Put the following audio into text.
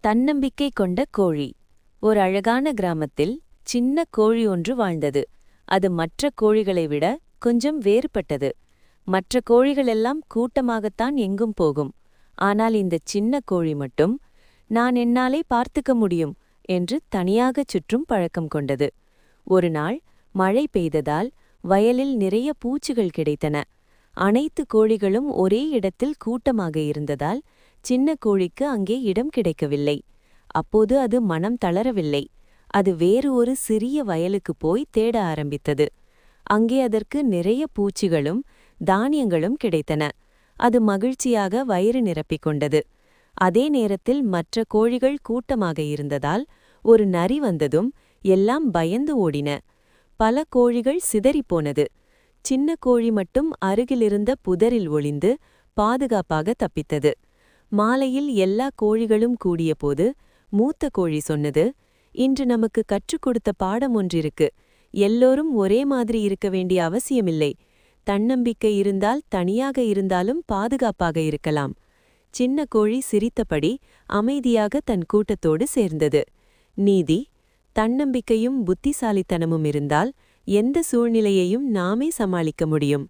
தன்னம்பிக்கை கொண்ட கோழி. ஒரு அழகான கிராமத்தில் சின்ன கோழி ஒன்று வாழ்ந்தது. அது மற்ற கோழிகளை விட கொஞ்சம் வேறுபட்டது. மற்ற கோழிகளெல்லாம் கூட்டமாகத்தான் எங்கும் போகும். ஆனால் இந்தச் சின்ன கோழி மட்டும், நான் என்னாலே பார்த்துக்க முடியும் என்று தனியாகச் சுற்றும் பழக்கம் கொண்டது. ஒரு நாள் மழை பெய்ததால் வயலில் நிறைய பூச்சிகள் கிடைத்தன. அனைத்து கோழிகளும் ஒரே இடத்தில் கூட்டமாக இருந்ததால் சின்ன கோழிக்கு அங்கே இடம் கிடைக்கவில்லை. அப்போது அது மனம் தளரவில்லை. அது வேறு ஒரு சிறிய வயலுக்குப் போய் தேட ஆரம்பித்தது. அங்கே அதற்கு நிறைய பூச்சிகளும் தானியங்களும் கிடைத்தன. அது மகிழ்ச்சியாக வயிறு நிரப்பிக் கொண்டது. அதே நேரத்தில் மற்ற கோழிகள் கூட்டமாக இருந்ததால் ஒரு நரி வந்ததும் எல்லாம் பயந்து ஓடின. பல கோழிகள் சிதறிப்போனது. சின்ன கோழி மட்டும் அருகிலிருந்த புதரில் ஒளிந்து பாதுகாப்பாக தப்பித்தது. மாலையில் எல்லா கோழிகளும் கூடியபோது மூத்த கோழி சொன்னது, இன்று நமக்கு கற்றுக் கொடுத்த பாடம் ஒன்றிருக்கு. எல்லோரும் ஒரே மாதிரி இருக்க வேண்டிய அவசியமில்லை. தன்னம்பிக்கை இருந்தால் தனியாக இருந்தாலும் பாதுகாப்பாக இருக்கலாம். சின்ன கோழி சிரித்தபடி அமைதியாக தன் கூட்டத்தோடு சேர்ந்தது. நீதி: தன்னம்பிக்கையும் புத்திசாலித்தனமும் இருந்தால் எந்த சூழ்நிலையையும் நாமே சமாளிக்க முடியும்.